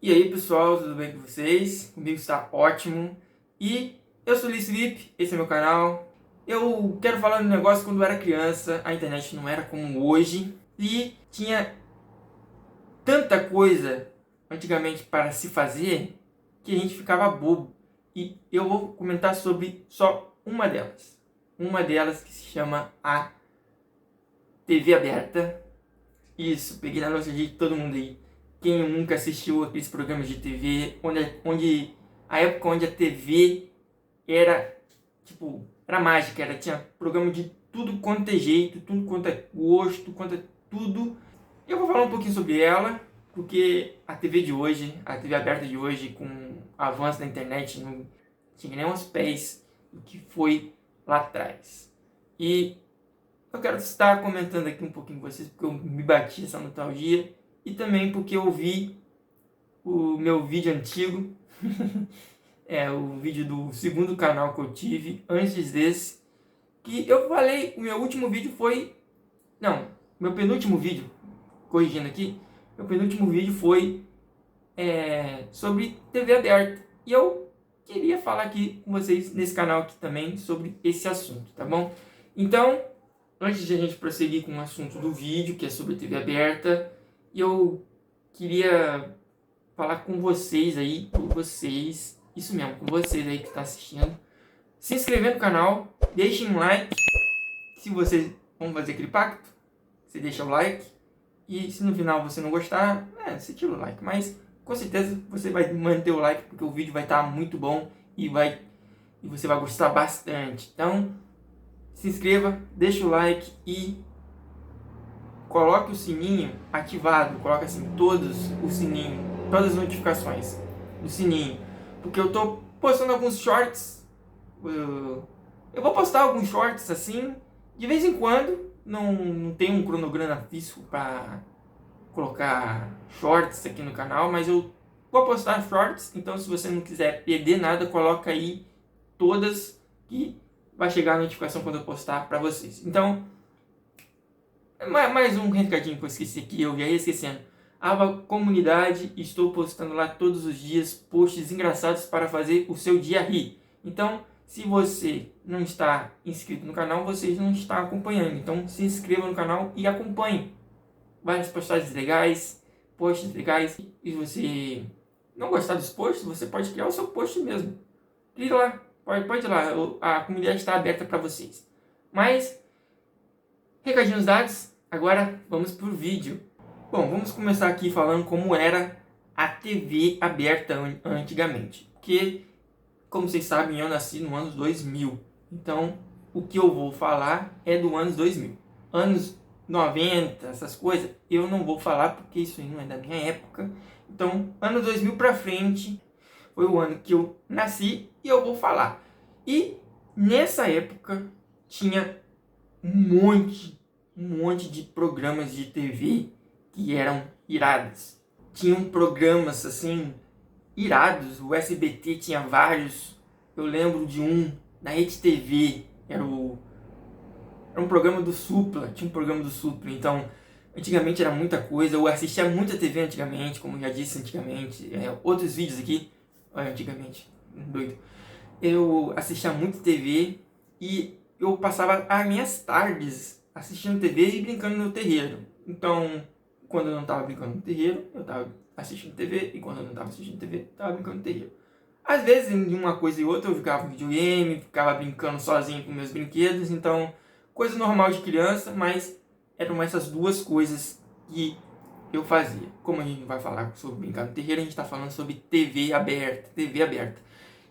E aí pessoal, tudo bem com vocês? Comigo está ótimo. E eu sou o Liz Felipe, esse é meu canal. Eu quero falar de um negócio. Quando eu era criança, a internet não era como hoje. E tinha tanta coisa antigamente para se fazer que a gente ficava bobo. E eu vou comentar sobre só uma delas. Uma delas que se chama a TV aberta. Isso, peguei na nossa de todo mundo aí. Quem nunca assistiu aqueles programas de TV, onde a época onde a TV era, tipo, era mágica, tinha programa de tudo quanto é jeito, tudo quanto é gosto, quanto é tudo. Eu vou falar um pouquinho sobre ela, porque a TV de hoje, a TV aberta de hoje, com o avanço da internet, não tinha nem uns pés do que foi lá atrás. E eu quero estar comentando aqui um pouquinho com vocês, porque eu me bati essa nostalgia e também porque eu vi o meu vídeo antigo, o vídeo do segundo canal que eu tive, antes desse, que eu falei, o meu último vídeo foi, não, meu penúltimo vídeo, corrigindo aqui, meu penúltimo vídeo foi sobre TV aberta, e eu queria falar aqui com vocês nesse canal aqui também sobre esse assunto, tá bom? Então, antes de a gente prosseguir com o assunto do vídeo, que é sobre TV aberta, eu queria falar com vocês aí, isso mesmo, com vocês aí que estão assistindo, se inscrever no canal, deixem um like, se vocês vão fazer aquele pacto, você deixa o like, e se no final você não gostar, você tira o like, mas com certeza você vai manter o like, porque o vídeo vai estar muito bom e você vai gostar bastante. Então, se inscreva, deixa o like e coloque o sininho ativado, coloque assim todos o sininho, todas as notificações do sininho, porque eu tô postando alguns shorts, eu vou postar alguns shorts assim, de vez em quando, não tem um cronograma fixo para colocar shorts aqui no canal, mas eu vou postar shorts, então se você não quiser perder nada, coloca aí todas que vai chegar a notificação quando eu postar para vocês. Então, mais um recadinho que eu esqueci aqui, eu já ia esquecendo. Aba Comunidade, estou postando lá todos os dias posts engraçados para fazer o seu dia rir. Então, se você não está inscrito no canal, você não está acompanhando. Então, se inscreva no canal e acompanhe. Várias postagens legais, posts legais. E você não gostar dos posts, você pode criar o seu post mesmo. Clica lá, pode ir lá, a comunidade está aberta para vocês. Mas, recadinhos dados, agora vamos pro vídeo. Bom, vamos começar aqui falando como era a TV aberta antigamente. Porque, como vocês sabem, eu nasci no ano 2000. Então, o que eu vou falar é do ano 2000. Anos 90, essas coisas, eu não vou falar porque isso aí não é da minha época. Então, ano 2000 pra frente foi o ano que eu nasci e eu vou falar. E nessa época tinha um monte de programas de TV que eram irados. Tinham programas assim irados, o SBT tinha vários. Eu lembro de um na Rede TV, era um programa do Supla, tinha um programa do Supla. Então, antigamente era muita coisa, eu assistia muita TV antigamente, como já disse antigamente, outros vídeos aqui, antigamente, doido. Eu assistia muito TV e eu passava as minhas tardes assistindo TV e brincando no terreiro. Então, quando eu não estava brincando no terreiro, eu estava assistindo TV, e quando eu não estava assistindo TV, eu estava brincando no terreiro. Às vezes, em uma coisa e outra, eu ficava no videogame, ficava brincando sozinho com meus brinquedos, então, coisa normal de criança, mas eram essas duas coisas que eu fazia. Como a gente não vai falar sobre brincar no terreiro, a gente está falando sobre TV aberta, TV aberta.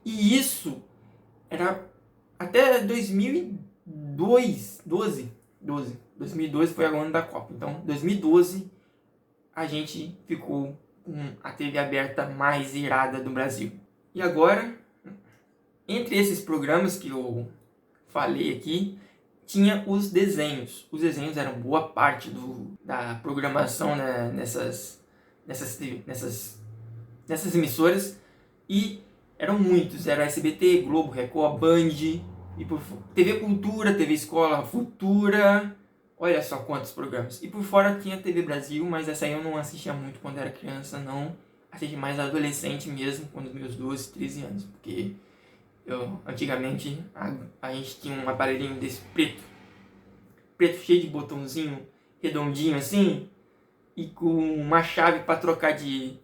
E isso era até 2002, 2012 foi o ano da Copa. Então, 2012 a gente ficou com a TV aberta mais irada do Brasil. E agora, entre esses programas que eu falei aqui, tinha os desenhos. Os desenhos eram boa parte da programação, né, nessas emissoras. E eram muitos. Era SBT, Globo, Record, Band, e por TV Cultura, TV Escola Futura. Olha só quantos programas. E por fora tinha TV Brasil, mas essa aí eu não assistia muito quando era criança, não assisti mais adolescente mesmo, quando meus 12, 13 anos, porque antigamente a gente tinha um aparelhinho desse preto cheio de botãozinho redondinho assim, e com uma chave para trocar de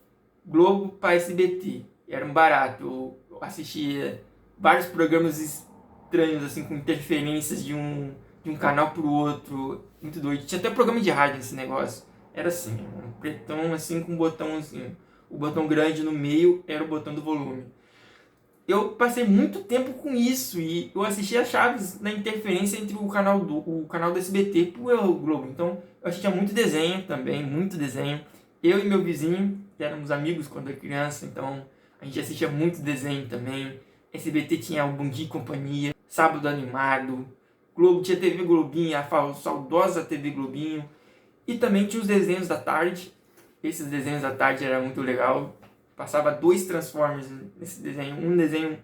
Globo para SBT. Era um barato. Eu assistia vários programas estranhos, assim, com interferências de um canal pro outro. Muito doido. Tinha até programa de rádio nesse negócio. Era assim, um pretão assim com um botão assim. O botão grande no meio era o botão do volume. Eu passei muito tempo com isso e eu assistia Chaves na interferência entre o canal do SBT e o Globo. Então eu assistia muito desenho também, muito desenho. Eu e meu vizinho, que éramos amigos quando era criança, então a gente assistia muito desenho também. SBT tinha o Bom Dia e Companhia, Sábado Animado, Globo tinha TV Globinho, a saudosa TV Globinho. E também tinha os desenhos da tarde. Esses desenhos da tarde era muito legal. Passava 2 Transformers nesse desenho. Um desenho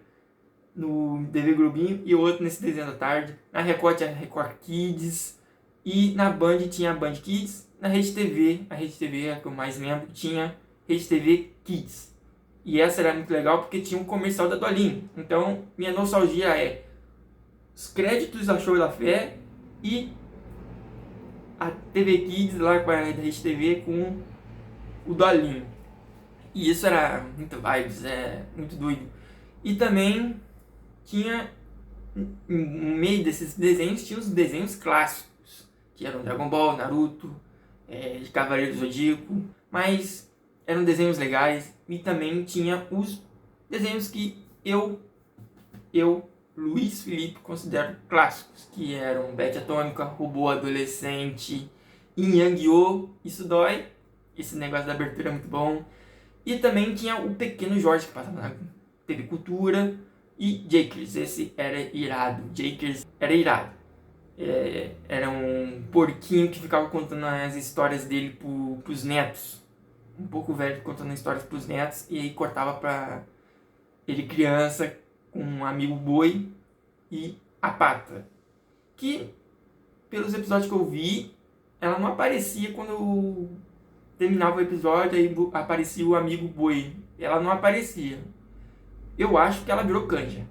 no TV Globinho e outro nesse desenho da tarde. Na Record tinha Record Kids. E na Band tinha a Band Kids. Na Rede TV, a Rede TV é a que eu mais lembro, tinha Rede TV Kids. E essa era muito legal porque tinha um comercial da Dolinho. Então minha nostalgia é os créditos da Show da Fé e a TV Kids lá com a Rede TV com o Dolinho. E isso era muito vibes, muito doido. E também tinha, no meio desses desenhos, tinha os desenhos clássicos, que eram Dragon Ball, Naruto, de Cavaleiro do Zodíaco, mas eram desenhos legais. E também tinha os desenhos que eu Luiz Felipe, considero clássicos, que eram Bete Atômica, Robô Adolescente, Yin Yang Yo, Isso Dói, esse negócio da abertura é muito bom. E também tinha o Pequeno Jorge, que passava na TV Cultura, e Jakers, esse era irado. Jakers era irado. Era um porquinho que ficava contando as histórias dele pros netos. Um pouco velho contando histórias pros netos, e aí cortava pra ele criança, com um amigo boi e a Pata. Que, pelos episódios que eu vi, ela não aparecia quando terminava o episódio, aí aparecia o amigo boi. Ela não aparecia. Eu acho que ela virou canja.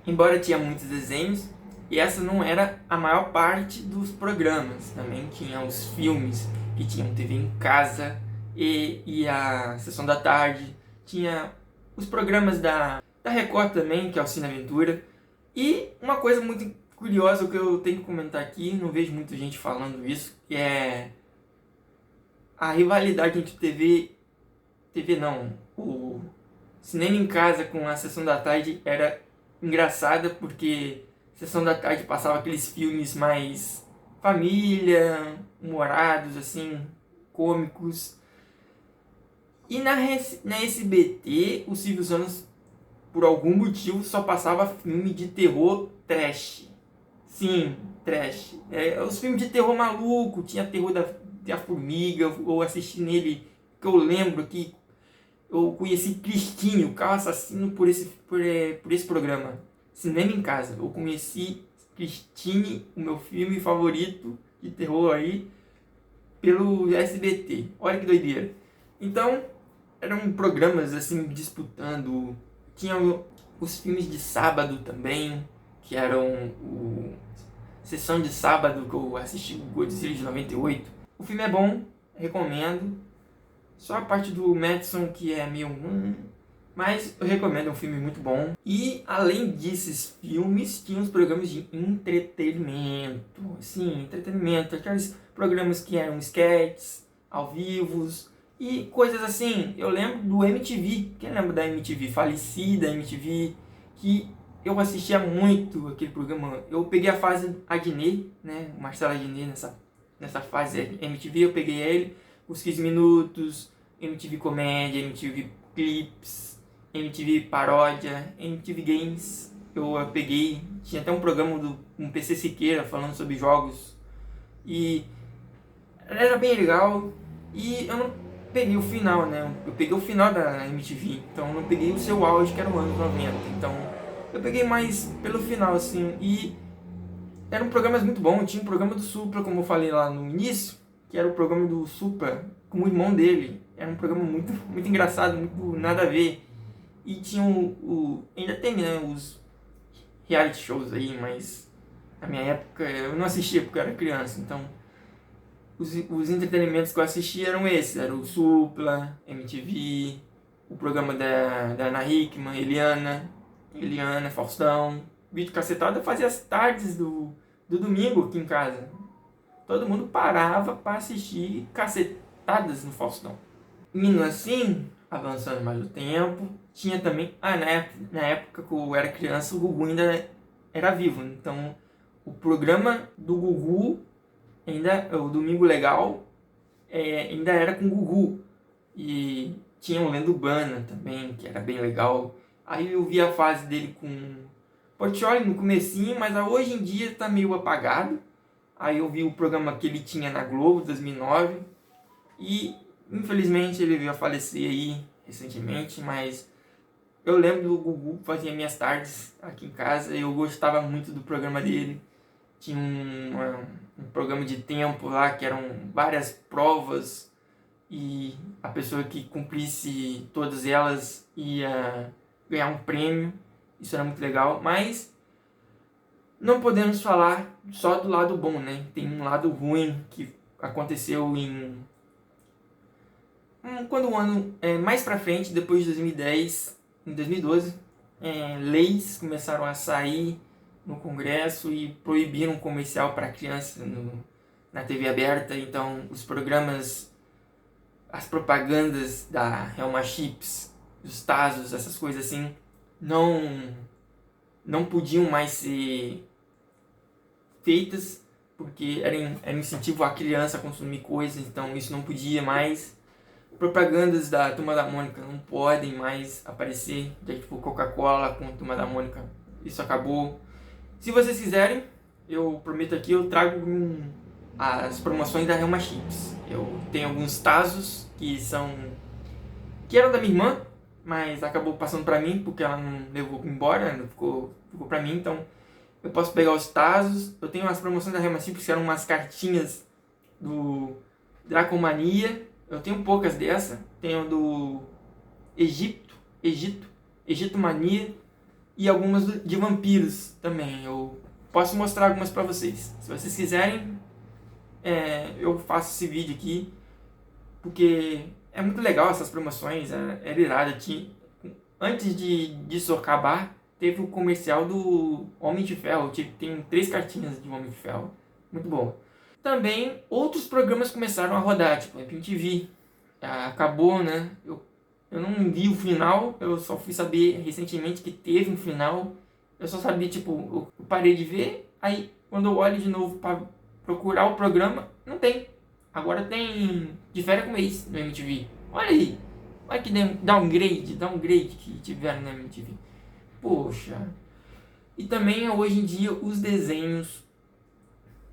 Embora tinha muitos desenhos, e essa não era a maior parte dos programas. Também tinha os filmes, que tinham TV em casa, e a Sessão da Tarde. Tinha os programas da Record também, que é o Cine Aventura. E uma coisa muito curiosa que eu tenho que comentar aqui, não vejo muita gente falando isso, que é a rivalidade entre o Cinema em Casa com a Sessão da Tarde era engraçada, porque Sessão da Tarde passava aqueles filmes mais família, humorados, assim, cômicos. E na SBT, o Silvio Santos, por algum motivo, só passava filme de terror trash. Sim, trash. Os filmes de terror maluco, tinha terror da Formiga, eu assisti nele, que eu lembro que eu conheci Cristinho, o carro assassino, por esse programa. Cinema em Casa. Eu conheci Christine, o meu filme favorito de terror aí, pelo SBT. Olha que doideira. Então, eram programas assim disputando. Tinha os filmes de sábado também, que eram Sessão de Sábado, que eu assisti o Godzilla de 98. O filme é bom, recomendo. Só a parte do Madison que é meio mas eu recomendo, é um filme muito bom. E além desses filmes, tinha os programas de entretenimento. Sim, entretenimento. Aqueles programas que eram sketches, ao vivo e coisas assim. Eu lembro do MTV. Quem lembra da MTV? Falecida MTV. Que eu assistia muito aquele programa. Eu peguei a fase Adnet, né? Marcelo Adnet nessa fase MTV. Eu peguei ele, os 15 minutos, MTV Comédia, MTV Clips, MTV Paródia, MTV Games. Eu peguei, tinha até um programa do PC Siqueira falando sobre jogos. E era bem legal. E eu não peguei o final, né? Eu peguei o final da MTV. Então eu não peguei o seu auge, que era o anos 90. Então eu peguei mais pelo final, assim. E eram programas muito bons. Tinha um programa do Supla, como eu falei lá no início, que era o programa do Supla com o irmão dele. era um programa muito, muito engraçado, muito nada a ver. E tinha ainda tem, né, os reality shows aí, mas na minha época eu não assistia porque eu era criança, então os entretenimentos que eu assistia eram esses, era o Supla, MTV, o programa da Ana Hickman, Eliana, Faustão. Vídeo cacetada fazia as tardes do domingo aqui em casa. Todo mundo parava para assistir cacetadas no Faustão. Indo assim, avançando mais o tempo, tinha também, na época que eu era criança, o Gugu ainda era vivo, então o programa do Gugu, o Domingo Legal, ainda era com o Gugu, e tinha o Lenda Urbana também, que era bem legal. Aí eu vi a fase dele com Portiolli no comecinho, mas hoje em dia tá meio apagado. Aí eu vi o programa que ele tinha na Globo, 2009, e infelizmente ele veio a falecer aí recentemente, mas eu lembro do Gugu, fazia minhas tardes aqui em casa, e eu gostava muito do programa dele. Tinha um programa de tempo lá, que eram várias provas, e a pessoa que cumprisse todas elas ia ganhar um prêmio. Isso era muito legal, mas não podemos falar só do lado bom, né? Tem um lado ruim que aconteceu quando o ano mais pra frente, depois de 2010, em 2012, leis começaram a sair no Congresso e proibiram comercial para criança na TV aberta. Então os programas, as propagandas da Helma Chips, dos Tazos, essas coisas assim, não podiam mais ser feitas, porque era incentivo à criança a consumir coisas, então isso não podia mais. Propagandas da Turma da Mônica não podem mais aparecer, tipo Coca-Cola com Turma da Mônica, isso acabou. Se vocês quiserem, eu prometo aqui, eu trago as promoções da Helma Chips. Eu tenho alguns Tazos que eram da minha irmã, mas acabou passando pra mim, porque ela não levou embora, não ficou pra mim, então eu posso pegar os Tazos. Eu tenho as promoções da Helma Chips, que eram umas cartinhas do Dracomania. Eu tenho poucas dessa. Tenho do Egito Mania, e algumas de vampiros também. Eu posso mostrar algumas pra vocês. Se vocês quiserem, eu faço esse vídeo aqui, porque é muito legal essas promoções, era irado. Antes disso acabar, teve o comercial do Homem de Ferro. Tem 3 cartinhas de Homem de Ferro. Muito bom. Também outros programas começaram a rodar, tipo a MTV. Acabou, né? Eu não vi o final, eu só fui saber recentemente que teve um final. Eu só sabia, tipo, eu parei de ver, aí quando eu olho de novo para procurar o programa, não tem. Agora tem De Férias com Ex no MTV. Olha aí, olha que downgrade que tiveram na MTV. Poxa. E também hoje em dia os desenhos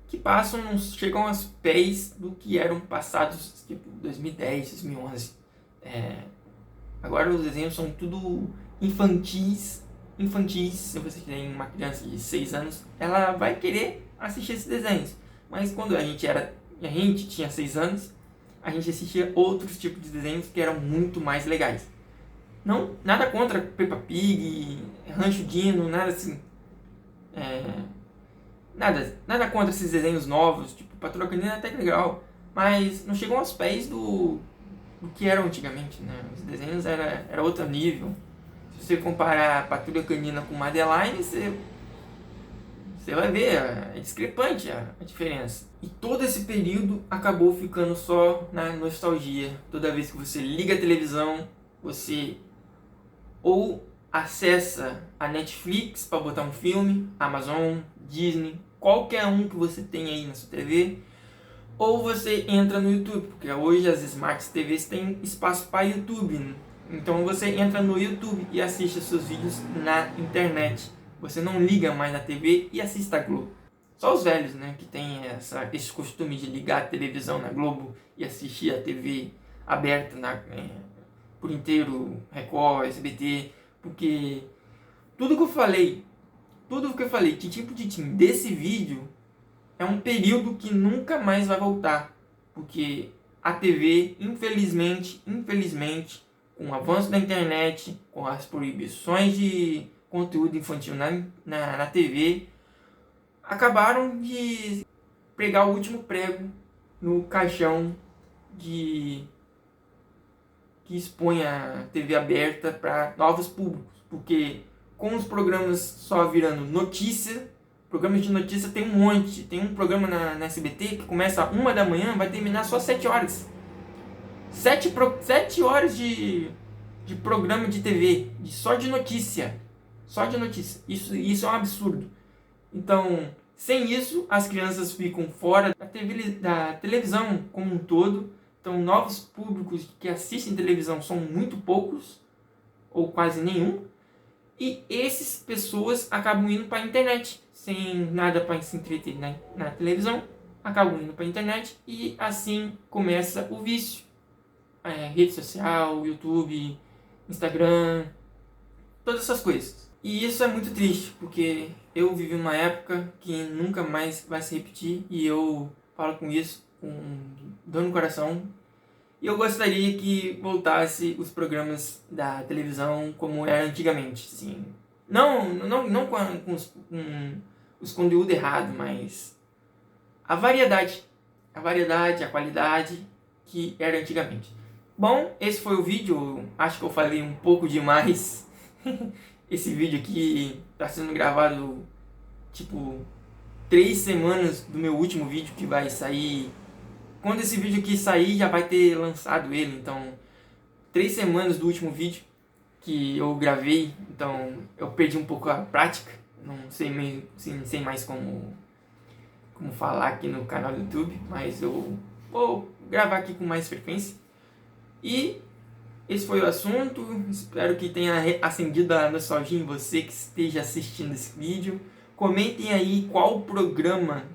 que passam não chegam aos pés do que eram passados, tipo 2010, 2011. Agora os desenhos são tudo infantis. Se você tem uma criança de 6 anos, ela vai querer assistir esses desenhos. Mas quando a gente tinha 6 anos, a gente assistia outros tipos de desenhos que eram muito mais legais. Não, nada contra Peppa Pig, Rancho Dino, nada assim. Nada contra esses desenhos novos, tipo Patrulha Canina, até que legal, mas não chegam aos pés do que eram antigamente, né? Os desenhos era outro nível. Se você comparar Patrulha Canina com Madeline, você vai ver, é discrepante a diferença. E todo esse período acabou ficando só na nostalgia. Toda vez que você liga a televisão, você ou acessa a Netflix para botar um filme, Amazon, Disney, qualquer um que você tenha aí na sua TV, ou você entra no YouTube, porque hoje as Smart TVs têm espaço para YouTube, né? Então você entra no YouTube e assiste seus vídeos na internet. Você não liga mais na TV e assiste a Globo. Só os velhos, né, que tem esse costume de ligar a televisão na Globo e assistir a TV aberta por inteiro, Record, SBT, porque tudo que eu falei, desse vídeo, é um período que nunca mais vai voltar, porque a TV, infelizmente, com o avanço da internet, com as proibições de conteúdo infantil na TV, acabaram de pregar o último prego no caixão que expõe a TV aberta para novos públicos, porque com os programas só virando notícia, programas de notícia tem um monte, tem um programa na SBT que começa às 1 da manhã, vai terminar só 7 horas. 7 horas de programa de TV, só de notícia. Só de notícia. Isso é um absurdo. Então, sem isso, as crianças ficam fora da televisão como um todo. Então, novos públicos que assistem televisão são muito poucos, ou quase nenhum. E essas pessoas acabam indo para a internet, sem nada para se entreter na televisão, acabam indo para a internet e assim começa o vício. Rede social, YouTube, Instagram, todas essas coisas. E isso é muito triste, porque eu vivi uma época que nunca mais vai se repetir e eu falo com isso com dor no coração. E eu gostaria que voltasse os programas da televisão como era antigamente, assim. Não com os conteúdos errados, mas a variedade, a qualidade que era antigamente. Bom, esse foi o vídeo, acho que eu falei um pouco demais. Esse vídeo aqui está sendo gravado, tipo, 3 semanas do meu último vídeo que vai sair. Quando esse vídeo aqui sair, já vai ter lançado ele, então 3 semanas do último vídeo que eu gravei, então eu perdi um pouco a prática, não sei mais como falar aqui no canal do YouTube, mas eu vou gravar aqui com mais frequência. E esse foi o assunto, espero que tenha acendido a nostalgia em você que esteja assistindo esse vídeo. Comentem aí qual programa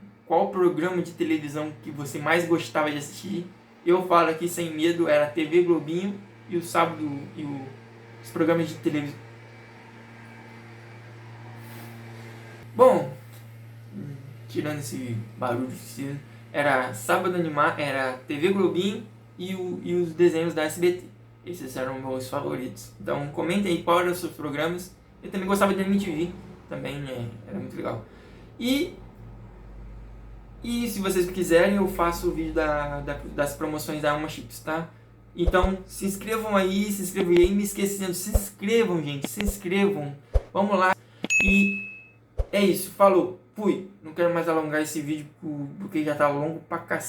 de televisão que você mais gostava de assistir. Eu falo aqui sem medo, era a TV Globinho e o sábado e os programas de televisão. Bom, tirando esse barulho, era Sábado Animado, era TV Globinho e os desenhos da SBT. Esses eram meus favoritos. Então comentem aí qual eram os seus programas. Eu também gostava de MTV, também era muito legal. E se vocês quiserem, eu faço o vídeo das promoções da Alma Chips, tá? Então, se inscrevam aí, me esquecendo, se inscrevam, gente, se inscrevam. Vamos lá. E é isso, falou, fui. Não quero mais alongar esse vídeo, porque já tá longo pra cacete.